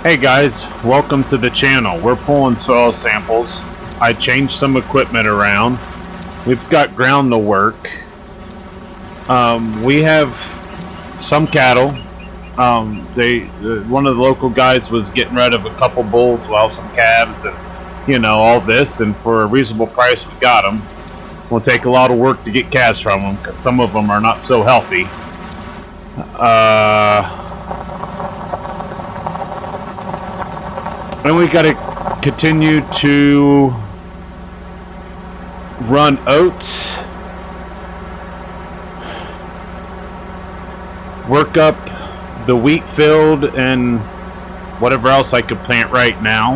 Hey guys, welcome to the channel. We're pulling soil samples. I changed some equipment around. We've got ground to work. We have some cattle. One of the local guys was getting rid of a couple bulls, well, some calves, and all this. And for a reasonable price, we got them. It'll take a lot of work to get calves from them because some of them are not so healthy. And we got to continue to run oats, work up the wheat field and whatever else I could plant right now,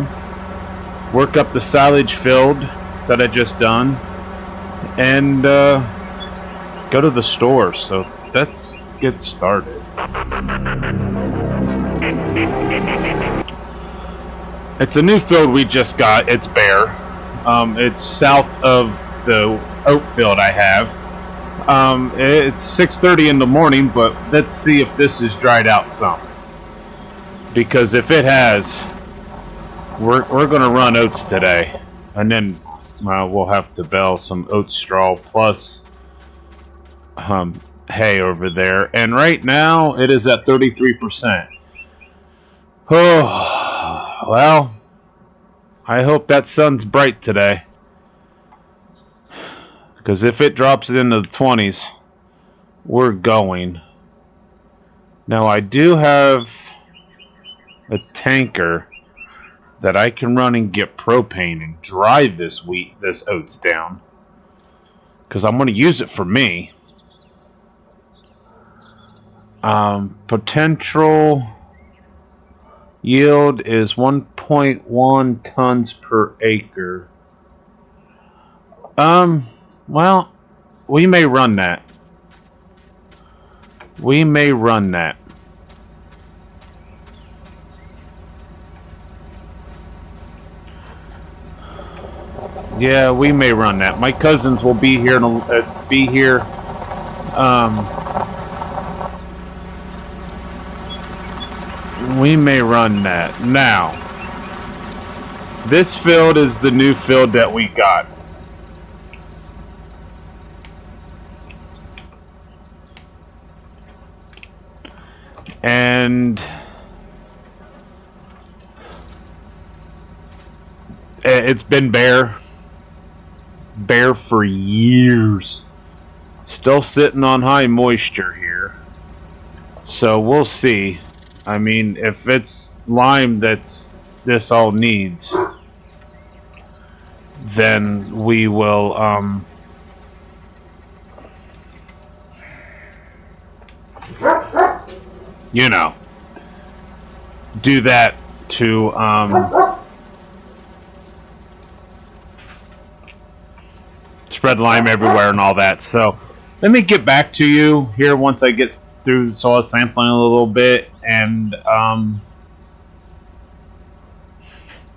work up the silage field that I just done, and go to the store. So let's get started. It's a new field we just got. It's bare. It's south of the oat field I have. It's 6:30 in the morning, but let's see if this is dried out some. Because if it has, we're gonna run oats today, and then we'll have to bale some oat straw plus hay over there. And right now it is at 33%. Oh. Well, I hope that sun's bright today. Because if it drops into the 20s, we're going. Now, I do have a tanker that I can run and get propane and dry this oats down. Because I'm going to use it for me. Potential yield is 1.1 tons per acre. Well, we may run that. Yeah, we may run that. My cousins will be here. We may run that. Now, this field is the new field that we got. And it's been bare for years. Still sitting on high moisture here. So we'll see. I mean, if it's lime this all needs, then we will do that to spread lime everywhere and all that. So let me get back to you here once I get through soil sampling a little bit, and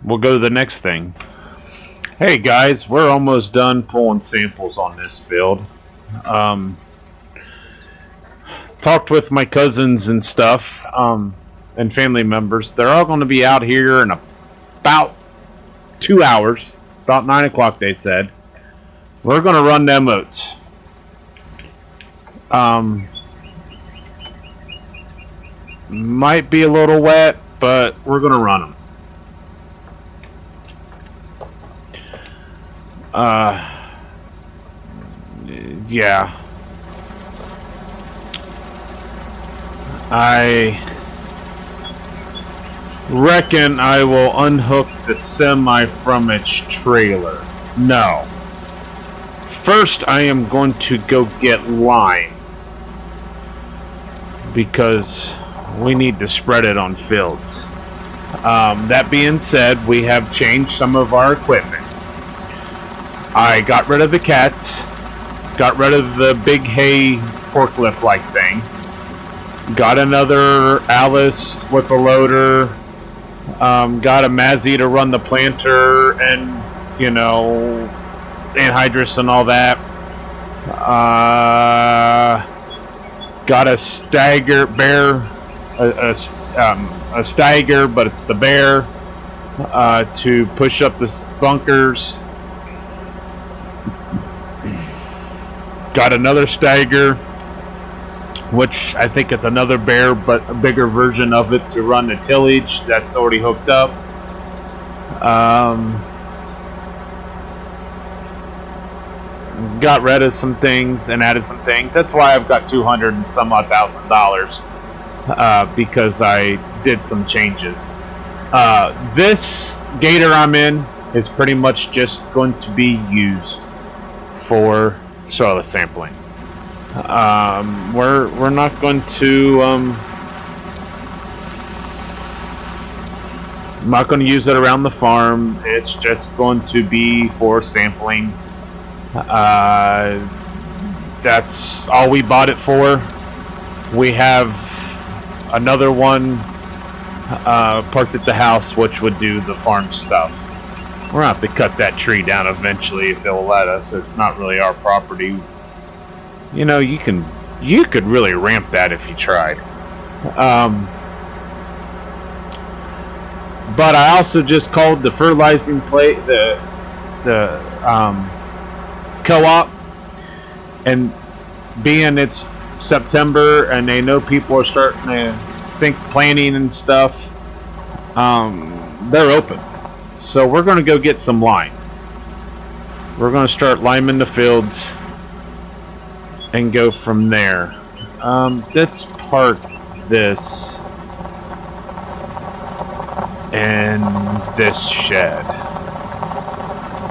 we'll go to the next thing. Hey guys, we're almost done pulling samples on this field. Talked with my cousins and stuff, and family members. They're all going to be out here in about 2 hours, about 9 o'clock they said. We're going to run them oats. Might be a little wet, but we're going to run them. Yeah. I reckon I will unhook the semi from its trailer. No. First, I am going to go get lime. Because we need to spread it on fields. That being said, we have changed some of our equipment. I got rid of the cats, got rid of the big hay forklift-like thing, got another Alice with a loader, got a Mazzy to run the planter and, anhydrous and all that. Got a Stagger Bear, a a stagger, but it's the bear to push up the bunkers. Got another stagger, which I think it's another bear, but a bigger version of it to run the tillage that's already hooked up. Got rid of some things and added some things. That's why I've got $200 and some odd $1,000 because I did some changes. This gator I'm in is pretty much just going to be used for soil sampling. We're not going to I'm not going to use it around the farm. It's just going to be for sampling. That's all we bought it for. We have another one parked at the house, which would do the farm stuff. We're gonna have to cut that tree down eventually if they'll let us. It's not really our property. You know, you could really ramp that if you tried. But I also just called the fertilizing plate the co-op, and being it's September and they know people are starting to think planting and stuff, they're open. So we're going to go get some lime. We're going to start liming the fields and go from there. Let's park this in this shed.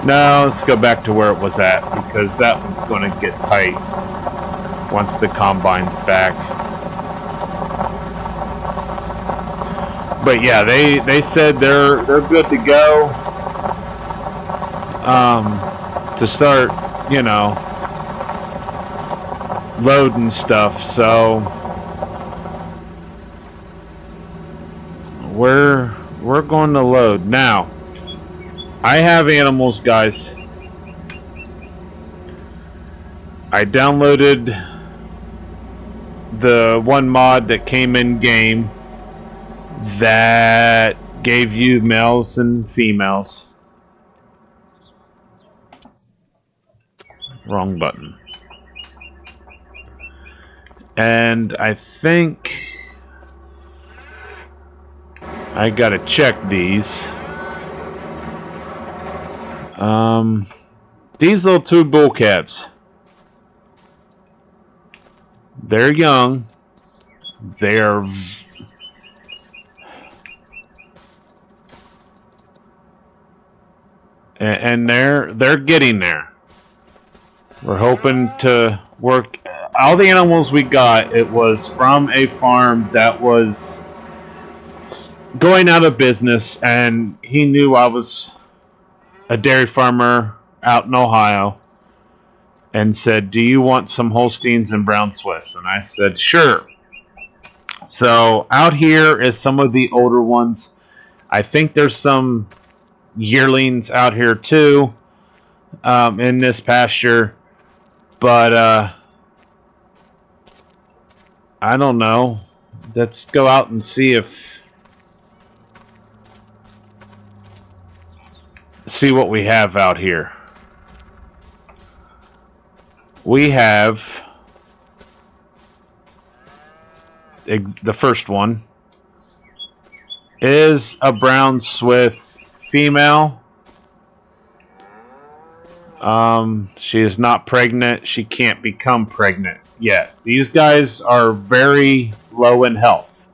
No, let's go back to where it was at, because that one's going to get tight once the combine's back. But yeah, they said they're good to go to start, you know, loading stuff. So we're going to load now. I have animals, guys. I downloaded the one mod that came in game that gave you males and females. Wrong button. And I think I gotta check these. These little two bull calves. They're young. They're and they're getting there. We're hoping to work all the animals we got. It was from a farm that was going out of business, and he knew I was a dairy farmer out in Ohio, and said, "Do you want some Holsteins and Brown Swiss?" And I said, "Sure." So out here is some of the older ones. I think there's some yearlings out here too, in this pasture, but I don't know. Let's go out and see what we have out here. We have the first one is a Brown Swiss female. She is not pregnant. She can't become pregnant yet. These guys are very low in health,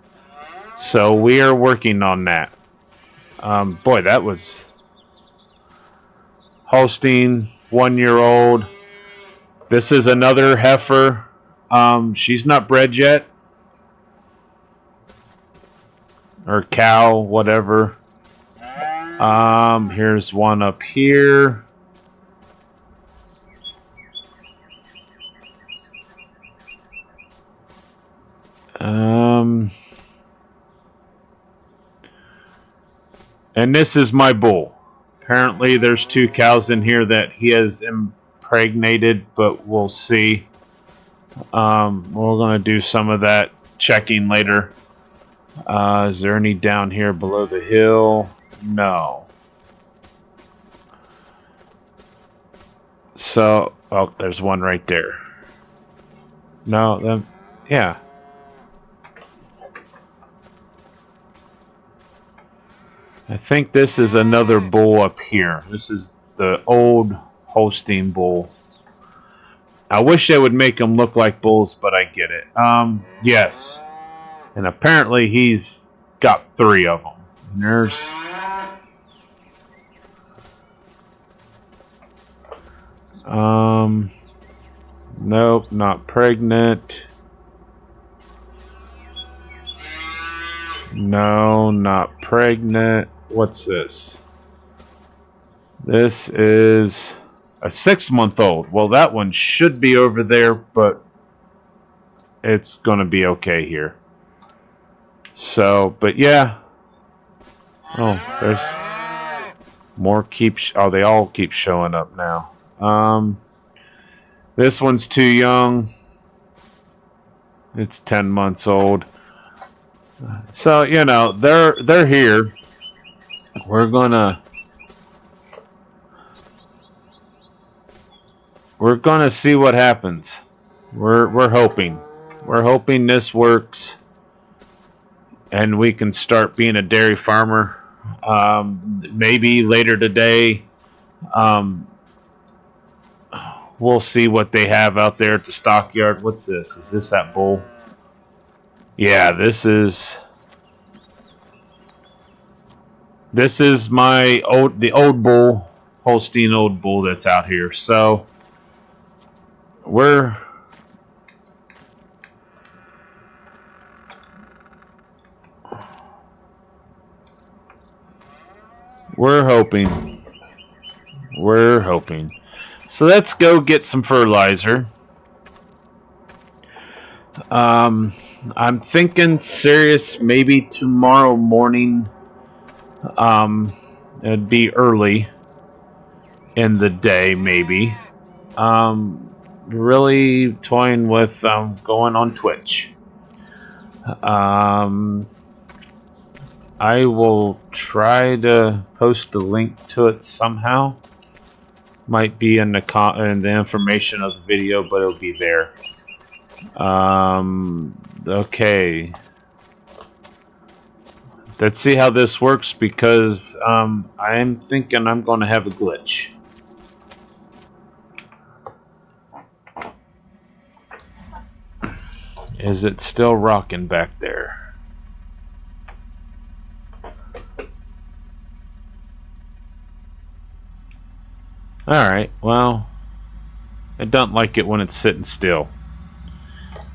so we are working on that. Boy, that was Holstein, 1 year old. This is another heifer. She's not bred yet. Or cow, whatever. Here's one up here. And this is my bull. Apparently there's 2 cows in here that he has impregnated, but we'll see. We're going to do some of that checking later. Is there any down here below the hill? No. So, oh, there's one right there. No, then, yeah. I think this is another bull up here. This is the old Holstein bull. I wish they would make them look like bulls, but I get it. Yes. And apparently he's got 3 of them. And there's... Nope, not pregnant. No, not pregnant. What's this? This is a 6-month-old. Well, that one should be over there, but it's going to be okay here. So, but yeah. Oh, there's more oh, they all keep showing up now. This one's too young. It's 10 months old. So, you know, they're here. We're gonna see what happens. We're hoping. We're hoping this works and we can start being a dairy farmer. Maybe later today. We'll see what they have out there at the stockyard. What's this? Is this that bull? Yeah, this is the old bull, Holstein old bull that's out here. So we're hoping. We're hoping. So let's go get some fertilizer. I'm thinking serious maybe tomorrow morning. It'd be early in the day maybe. Really toying with going on Twitch. I will try to post a link to it somehow. Might be in the information of the video, but it'll be there. Okay. Let's see how this works, because I'm thinking I'm going to have a glitch. Is it still rocking back there? Alright, well, I don't like it when it's sitting still.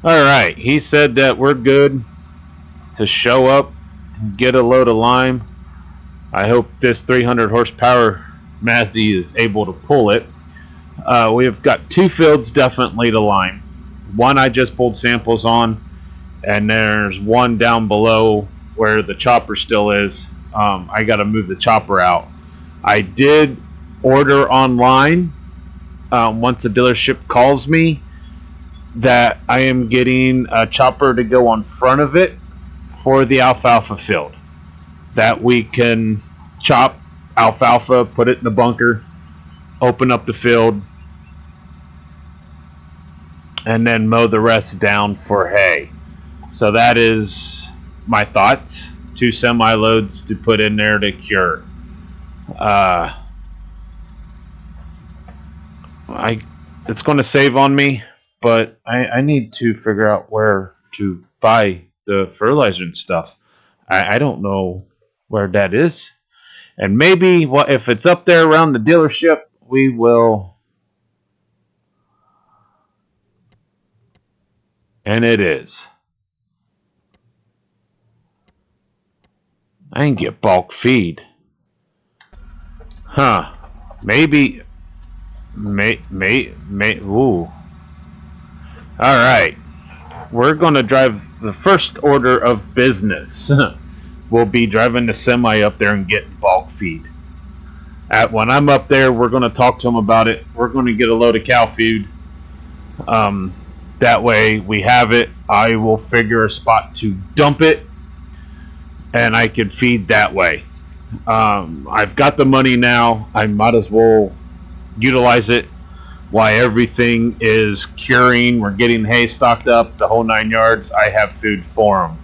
Alright, he said that we're good to show up and get a load of lime. I hope this 300 horsepower Mazzy is able to pull it. We've got 2 fields definitely to lime. One I just pulled samples on, and there's one down below where the chopper still is. I got to move the chopper out. I did order online, once the dealership calls me, that I am getting a chopper to go on front of it for the alfalfa field, that we can chop alfalfa, put it in the bunker, open up the field, and then mow the rest down for hay. So that is my thoughts. 2 semi-loads to put in there to cure. It's going to save on me, but I need to figure out where to buy the fertilizer and stuff. I don't know where that is. And maybe if it's up there around the dealership, we will. And it is. I can get bulk feed. Huh. Maybe. Ooh. Alright. We're going to drive the first order of business. We'll be driving the semi up there and getting bulk feed. When I'm up there, we're going to talk to them about it. We're going to get a load of cow food. That way we have it. I will figure a spot to dump it. and I could feed that way. I've got the money now. I might as well utilize it while everything is curing. We're getting hay stocked up, the whole 9 yards. I have food for them.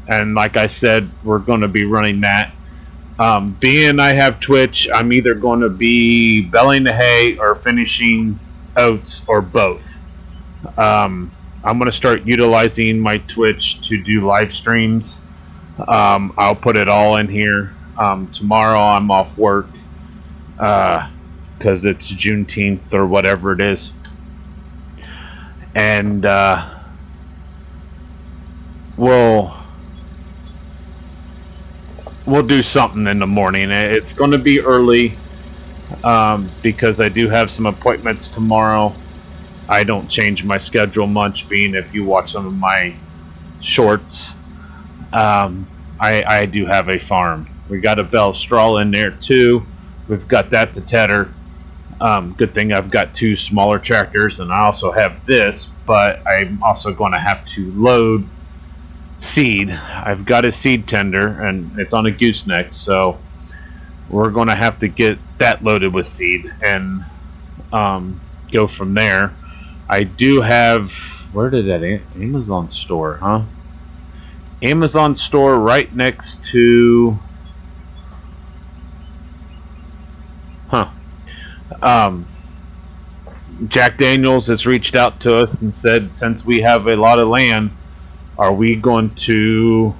And like I said, we're going to be running that. Being I have Twitch, I'm either going to be belling the hay or finishing oats or both. I'm going to start utilizing my Twitch to do live streams. I'll put it all in here. Tomorrow I'm off work because it's Juneteenth or whatever it is. And we'll do something in the morning. It's going to be early because I do have some appointments tomorrow. I don't change my schedule much, being if you watch some of my shorts. I do have a farm. We got a Valstral in there too. We've got that to tether. Good thing I've got 2 smaller tractors, and I also have this, but I'm also going to have to load seed. I've got a seed tender, and it's on a gooseneck, so we're going to have to get that loaded with seed and go from there. I do have, where did that Amazon store, huh? Amazon store right next to, Jack Daniels has reached out to us and said, since we have a lot of land, are we going to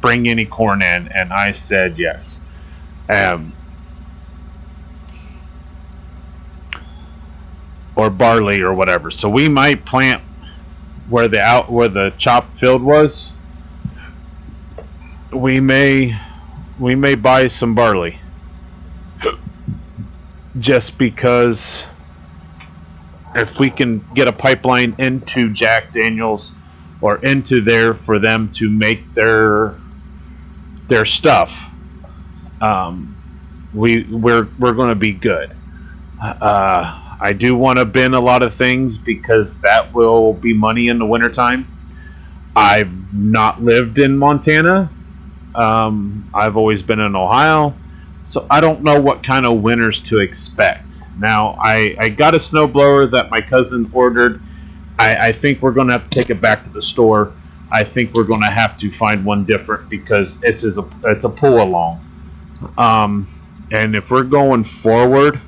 bring any corn in? And I said yes. Or barley or whatever. So we might plant where the chop field was. We may buy some barley. Just because if we can get a pipeline into Jack Daniels or into there for them to make their stuff, we're going to be good. I do want to bin a lot of things because that will be money in the wintertime. I've not lived in Montana. I've always been in Ohio, so I don't know what kind of winters to expect. Now, I got a snowblower that my cousin ordered. I think we're going to have to take it back to the store. I think we're going to have to find one different because it's a pull along. And if we're going forward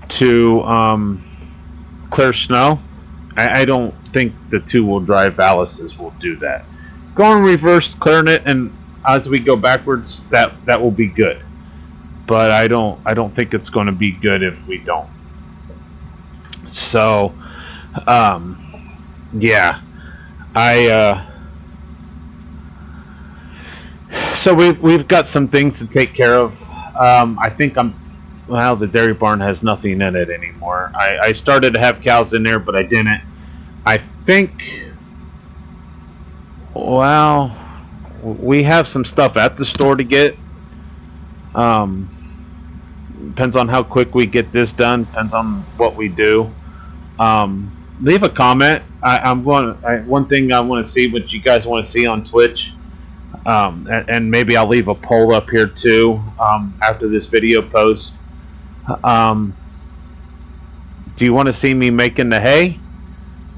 to clear snow, I don't think the 2-wheel drive Alice's will do that. Going reverse, clearing it, and as we go backwards, that will be good. But I don't think it's going to be good if we don't. So, yeah, so we've got some things to take care of. I think the dairy barn has nothing in it anymore. I started to have cows in there, but I didn't. I think, well, we have some stuff at the store to get. Depends on how quick we get this done. Depends on what we do. Leave a comment. One thing I want to see what you guys want to see on Twitch. And maybe I'll leave a poll up here too after this video post. Do you want to see me making the hay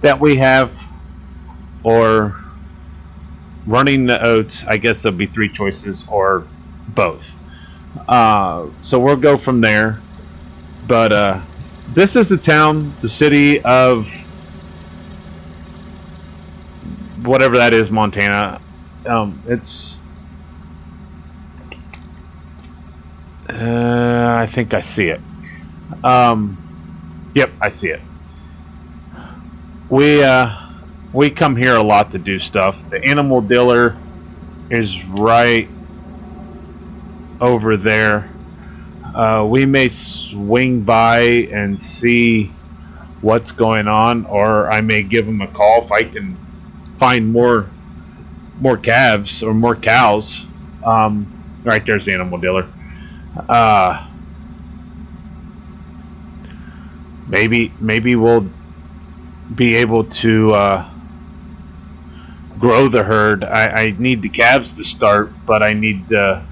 that we have, or running the oats? I guess there'll be 3 choices, or both. So we'll go from there. But this is the town, the city of whatever that is, Montana. It's I think I see it. Yep, I see it. We come here a lot to do stuff. The animal dealer is right over there. We may swing by and see what's going on, or I may give them a call if I can find more calves or more cows. Right there's the animal dealer. Maybe we'll be able to grow the herd. I need the calves to start, but I need to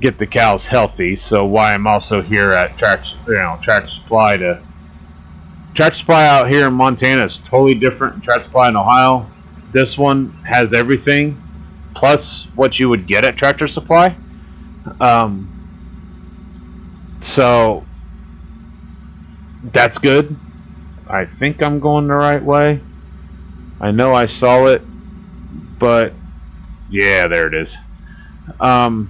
get the cows healthy. So why I'm also here at Tractor Supply to Tractor Supply out here in Montana is totally different than Tractor Supply in Ohio. This one has everything plus what you would get at Tractor Supply. So that's good. I think I'm going the right way. I know I saw it, but yeah, there it is. How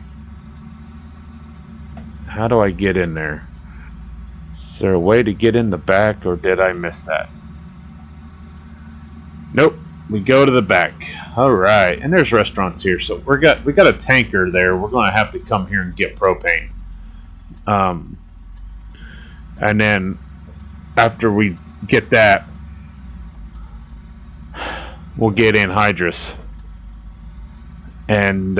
do I get in there? Is there a way to get in the back, or did I miss that? Nope. We go to the back. All right, and there's restaurants here, so we got a tanker there. We're gonna have to come here and get propane. And then after we get that, we'll get anhydrous, and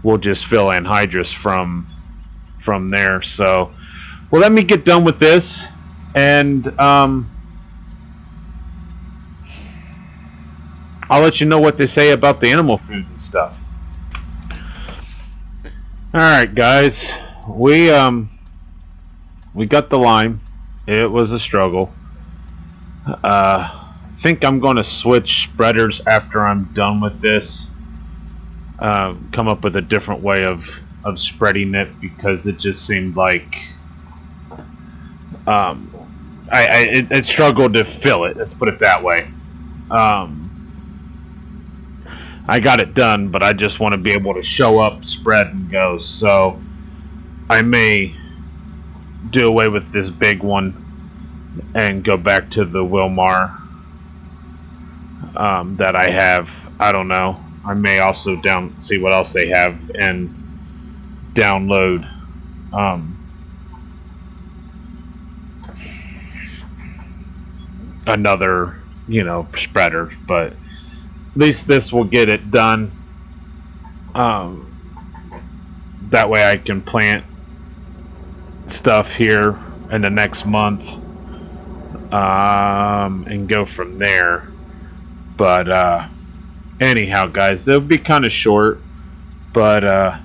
we'll just fill anhydrous from there. So, well, let me get done with this, and I'll let you know what they say about the animal food and stuff. All right, guys, we got the lime. It was a struggle. I think I'm going to switch spreaders after I'm done with this. Come up with a different way of spreading it, because it just seemed like it struggled to fill it. Let's put it that way. I got it done, but I just want to be able to show up, spread, and go. So I may do away with this big one and go back to the Wilmar that I have. I don't know. I may also see what else they have and download another, spreader, but at least this will get it done. That way I can plant stuff here in the next month and go from there. But anyhow, guys, it'll be kind of short, but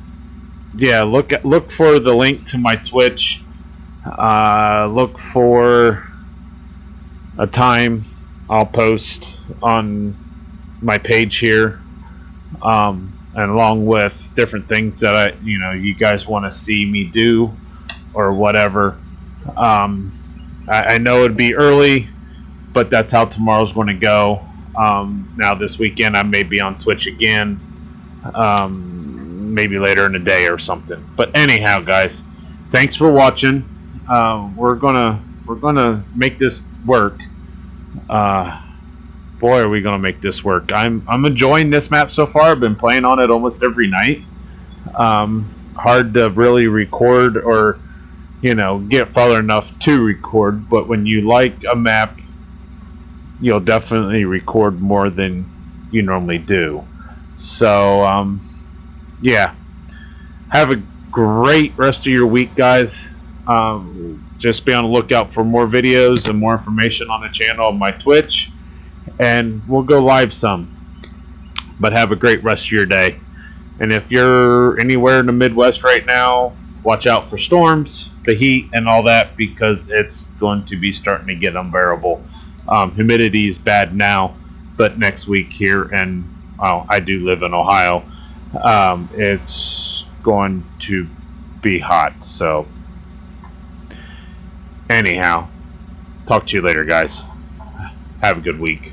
yeah, look for the link to my Twitch. Look for a time I'll post on my page here, and along with different things that you guys want to see me do or whatever. I know it'd be early, but that's how tomorrow's going to go. Now this weekend I may be on Twitch again, maybe later in the day or something. But anyhow, guys, thanks for watching. We're gonna make this work. Boy, are we gonna make this work. I'm enjoying this map so far. I've been playing on it almost every night. Hard to really record or get far enough to record, but when you like a map, you'll definitely record more than you normally do. So yeah, have a great rest of your week, guys. Just be on the lookout for more videos and more information on the channel on my Twitch, and we'll go live some. But have a great rest of your day. And if you're anywhere in the Midwest right now, watch out for storms, the heat, and all that, because it's going to be starting to get unbearable. Humidity is bad now, but next week here, and I do live in Ohio, it's going to be hot. So anyhow, talk to you later, guys. Have a good week.